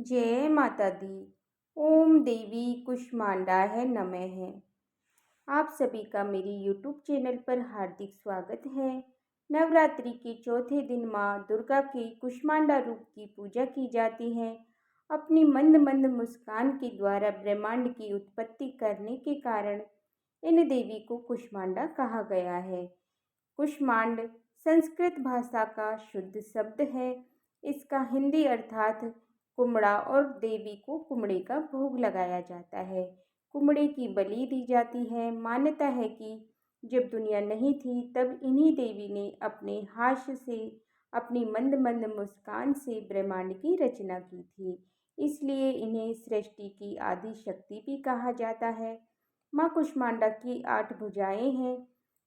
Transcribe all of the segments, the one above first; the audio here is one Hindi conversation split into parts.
जय माता दी। ओम देवी कुष्मांडाय नमः। आप सभी का मेरी यूट्यूब चैनल पर हार्दिक स्वागत है। नवरात्रि के चौथे दिन माँ दुर्गा के कुष्मांडा रूप की पूजा की जाती है। अपनी मंद मंद मुस्कान के द्वारा ब्रह्मांड की उत्पत्ति करने के कारण इन देवी को कुष्मांडा कहा गया है। कुष्मांड संस्कृत भाषा का शुद्ध शब्द है। इसका हिंदी अर्थात कुम्हड़ा और देवी को कुम्हड़े का भोग लगाया जाता है। कुम्हड़े की बलि दी जाती है। मान्यता है कि जब दुनिया नहीं थी तब इन्हीं देवी ने अपने हास्य से, अपनी मंद मंद मुस्कान से ब्रह्मांड की रचना की थी। इसलिए इन्हें सृष्टि की आदि शक्ति भी कहा जाता है। माँ कुष्मांडा की 8 भुजाएं हैं।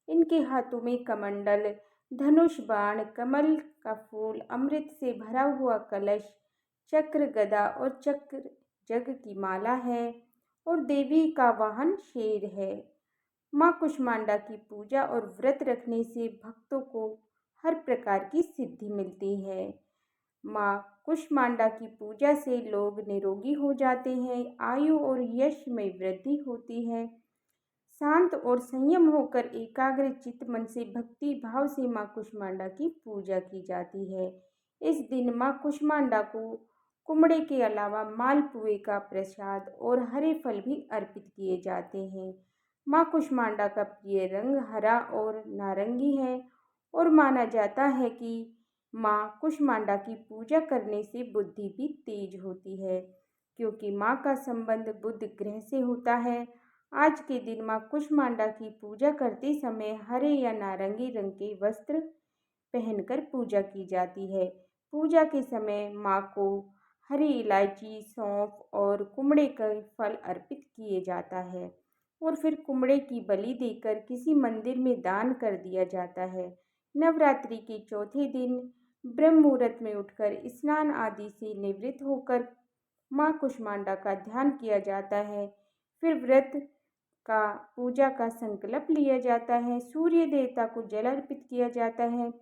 इनके हाथों में कमंडल, धनुष, बाण, कमल का फूल, अमृत से भरा हुआ कलश, चक्र, गदा और चक्र जग की माला है और देवी का वाहन शेर है। माँ कुष्मांडा की पूजा और व्रत रखने से भक्तों को हर प्रकार की सिद्धि मिलती है। माँ कुष्मांडा की पूजा से लोग निरोगी हो जाते हैं, आयु और यश में वृद्धि होती है। शांत और संयम होकर एकाग्र चित्त मन से भक्ति भाव से माँ कुष्मांडा की पूजा की जाती है। इस दिन माँ कुष्मांडा को कुम्हड़े के अलावा मालपुए का प्रसाद और हरे फल भी अर्पित किए जाते हैं। माँ कुष्मांडा का प्रिय रंग हरा और नारंगी है और माना जाता है कि माँ कुष्मांडा की पूजा करने से बुद्धि भी तेज होती है, क्योंकि माँ का संबंध बुध ग्रह से होता है। आज के दिन माँ कुष्मांडा की पूजा करते समय हरे या नारंगी रंग के वस्त्र पहनकर पूजा की जाती है। पूजा के समय माँ को हरी इलायची, सौंफ और कुम्हड़े के फल अर्पित किए जाता है और फिर कुम्हड़े की बलि देकर किसी मंदिर में दान कर दिया जाता है। नवरात्रि के चौथे दिन ब्रह्म मुहूर्त में उठकर स्नान आदि से निवृत्त होकर माँ कुष्मांडा का ध्यान किया जाता है। फिर व्रत का पूजा का संकल्प लिया जाता है। सूर्य देवता को जल अर्पित किया जाता है।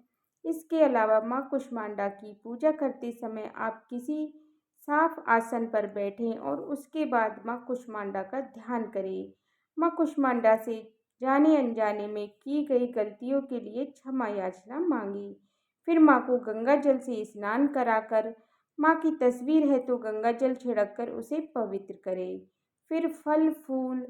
इसके अलावा माँ कुष्मांडा की पूजा करते समय आप किसी साफ आसन पर बैठें और उसके बाद माँ कुष्मांडा का ध्यान करें। माँ कुष्मांडा से जाने अनजाने में की गई गलतियों के लिए क्षमा याचना मांगी। फिर माँ को गंगा जल से स्नान कराकर, माँ की तस्वीर है तो गंगा जल छिड़ककर उसे पवित्र करें। फिर फल फूल,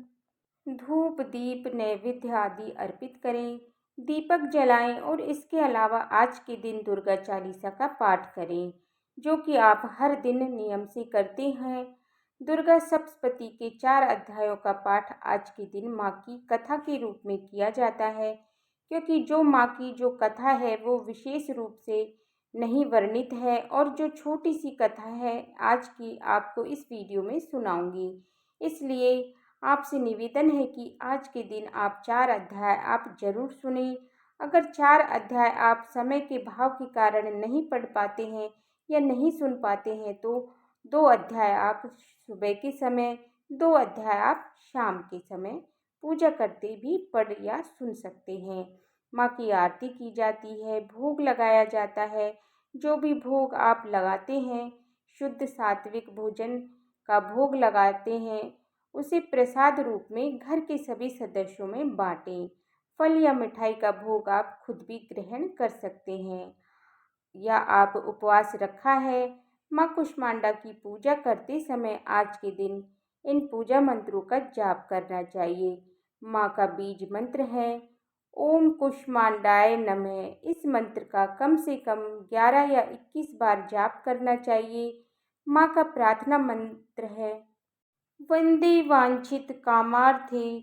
धूप, दीप, नैवेद्य आदि अर्पित करें, दीपक जलाएं और इसके अलावा आज के दिन दुर्गा चालीसा का पाठ करें, जो कि आप हर दिन नियम से करते हैं। दुर्गा सप्तशती के 4 अध्यायों का पाठ आज के दिन माँ की कथा के रूप में किया जाता है, क्योंकि जो माँ की जो कथा है वो विशेष रूप से नहीं वर्णित है और जो छोटी सी कथा है आज की आपको इस वीडियो में सुनाऊंगी। इसलिए आपसे निवेदन है कि आज के दिन आप 4 अध्याय आप जरूर सुनें। अगर 4 अध्याय आप समय के भाव के कारण नहीं पढ़ पाते हैं या नहीं सुन पाते हैं तो 2 अध्याय आप सुबह के समय, 2 अध्याय आप शाम के समय पूजा करते भी पढ़ या सुन सकते हैं। माँ की आरती की जाती है, भोग लगाया जाता है। जो भी भोग आप लगाते हैं, शुद्ध सात्विक भोजन का भोग लगाते हैं, उसे प्रसाद रूप में घर के सभी सदस्यों में बांटें। फल या मिठाई का भोग आप खुद भी ग्रहण कर सकते हैं या आप उपवास रखा है। माँ कुष्मांडा की पूजा करते समय आज के दिन इन पूजा मंत्रों का जाप करना चाहिए। माँ का बीज मंत्र है ओम कुष्मांडाय नमः। इस मंत्र का कम से कम 11 या 21 बार जाप करना चाहिए। माँ का प्रार्थना मंत्र है वंदे वांछित कामार्थे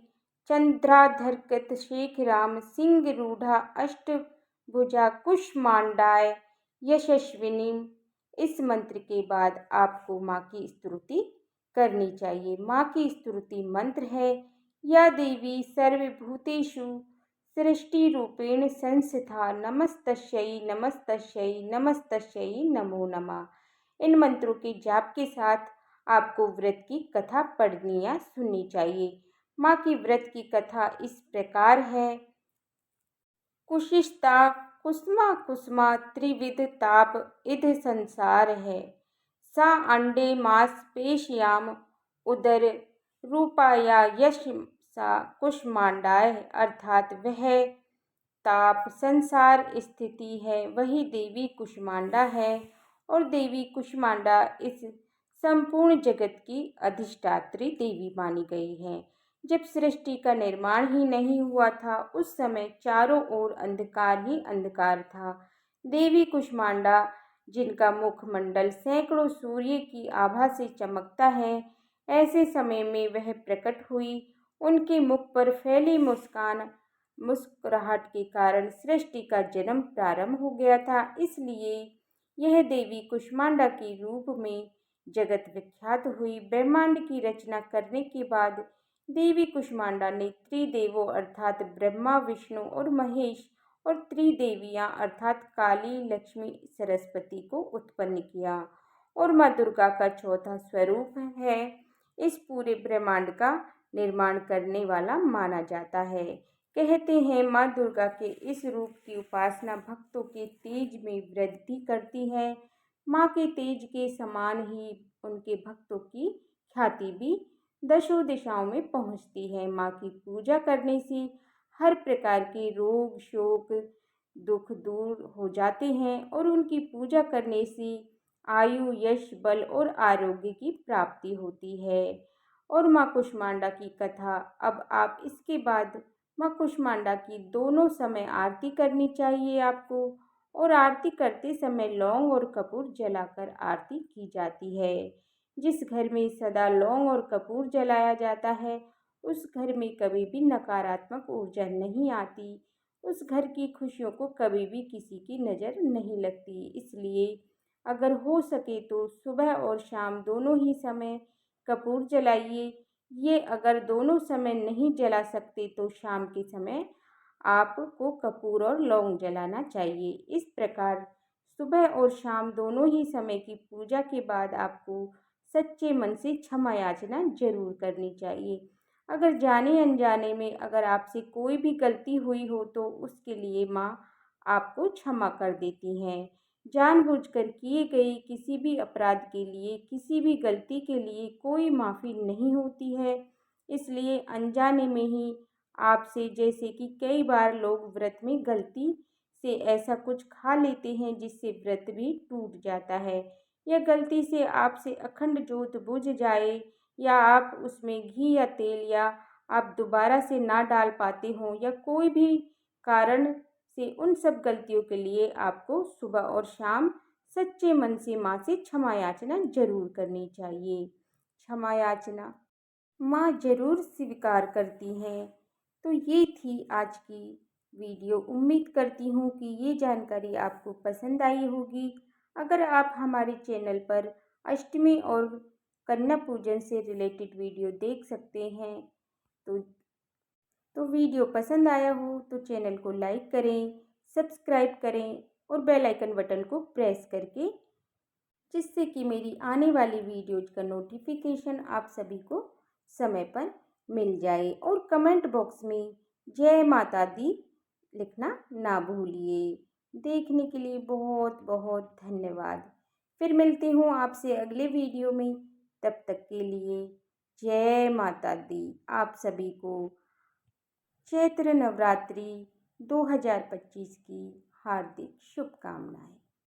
चंद्राधरकृत शेखराम सिंह रूढ़ा अष्टभुजा कुष्मांडाय यशस्विनी। इस मंत्र के बाद आपको माँ की स्तुति करनी चाहिए। माँ की स्तुति मंत्र है या देवी सर्वभूतेषु सृष्टि रूपेण संस्थिता नमस्तस्यै नमस्तस्यै नमस्तस्यै नमो नमः। इन मंत्रों के जाप के साथ आपको व्रत की कथा पढ़नी या सुननी चाहिए। माँ की व्रत की कथा इस प्रकार है। कुशिष्टा कुसुमा कुसुमा त्रिविध ताप इध संसार है। सा अंडे मांस पेशयाम उदर रूपाया यश सा कुष्मांडाय, अर्थात वह ताप संसार स्थिति है वही देवी कुष्मांडा है। और देवी कुष्मांडा इस संपूर्ण जगत की अधिष्ठात्री देवी मानी गई है। जब सृष्टि का निर्माण ही नहीं हुआ था उस समय चारों ओर अंधकार ही अंधकार था। देवी कुष्मांडा, जिनका मुखमंडल सैकड़ों सूर्य की आभा से चमकता है, ऐसे समय में वह प्रकट हुई। उनके मुख पर फैली मुस्कुराहट के कारण सृष्टि का जन्म प्रारंभ हो गया था। इसलिए यह देवी कुष्मांडा के रूप में जगत विख्यात हुई। ब्रह्मांड की रचना करने के बाद देवी कुष्मांडा ने त्रिदेवों अर्थात ब्रह्मा, विष्णु और महेश और त्रिदेवियां अर्थात काली, लक्ष्मी, सरस्वती को उत्पन्न किया और माँ दुर्गा का चौथा स्वरूप है इस पूरे ब्रह्मांड का निर्माण करने वाला माना जाता है। कहते हैं माँ दुर्गा के इस रूप की उपासना भक्तों के तेज में वृद्धि करती है। माँ के तेज के समान ही उनके भक्तों की ख्याति भी दशों दिशाओं में पहुँचती है। माँ की पूजा करने से हर प्रकार के रोग, शोक, दुख दूर हो जाते हैं और उनकी पूजा करने से आयु, यश, बल और आरोग्य की प्राप्ति होती है। और माँ कुष्मांडा की कथा, अब आप इसके बाद माँ कुष्मांडा की दोनों समय आरती करनी चाहिए आपको। और आरती करते समय लौंग और कपूर जलाकर आरती की जाती है। जिस घर में सदा लौंग और कपूर जलाया जाता है उस घर में कभी भी नकारात्मक ऊर्जा नहीं आती, उस घर की खुशियों को कभी भी किसी की नज़र नहीं लगती। इसलिए अगर हो सके तो सुबह और शाम दोनों ही समय कपूर जलाइए। ये अगर दोनों समय नहीं जला सकते तो शाम के समय आपको कपूर और लौंग जलाना चाहिए। इस प्रकार सुबह और शाम दोनों ही समय की पूजा के बाद आपको सच्चे मन से क्षमा याचना जरूर करनी चाहिए। अगर जाने अनजाने में अगर आपसे कोई भी गलती हुई हो तो उसके लिए माँ आपको क्षमा कर देती हैं। जानबूझकर किए गए किसी भी अपराध के लिए, किसी भी गलती के लिए कोई माफ़ी नहीं होती है। इसलिए अनजाने में ही आपसे, जैसे कि कई बार लोग व्रत में गलती से ऐसा कुछ खा लेते हैं जिससे व्रत भी टूट जाता है, या गलती से आपसे अखंड जोत बुझ जाए, या आप उसमें घी या तेल या आप दोबारा से ना डाल पाते हों, या कोई भी कारण से, उन सब गलतियों के लिए आपको सुबह और शाम सच्चे मन से माँ से क्षमा याचना जरूर करनी चाहिए। क्षमा याचना माँ जरूर स्वीकार करती हैं। तो ये थी आज की वीडियो। उम्मीद करती हूँ कि ये जानकारी आपको पसंद आई होगी। अगर आप हमारे चैनल पर अष्टमी और कन्या पूजन से रिलेटेड वीडियो देख सकते हैं तो वीडियो पसंद आया हो तो चैनल को लाइक करें, सब्सक्राइब करें और बेल आइकन बटन को प्रेस करके, जिससे कि मेरी आने वाली वीडियोज का नोटिफिकेशन आप सभी को समय पर मिल जाए। और कमेंट बॉक्स में जय माता दी लिखना ना भूलिए। देखने के लिए बहुत बहुत धन्यवाद। फिर मिलती हूँ आपसे अगले वीडियो में। तब तक के लिए जय माता दी। आप सभी को चैत्र नवरात्रि 2025 की हार्दिक शुभकामनाएं।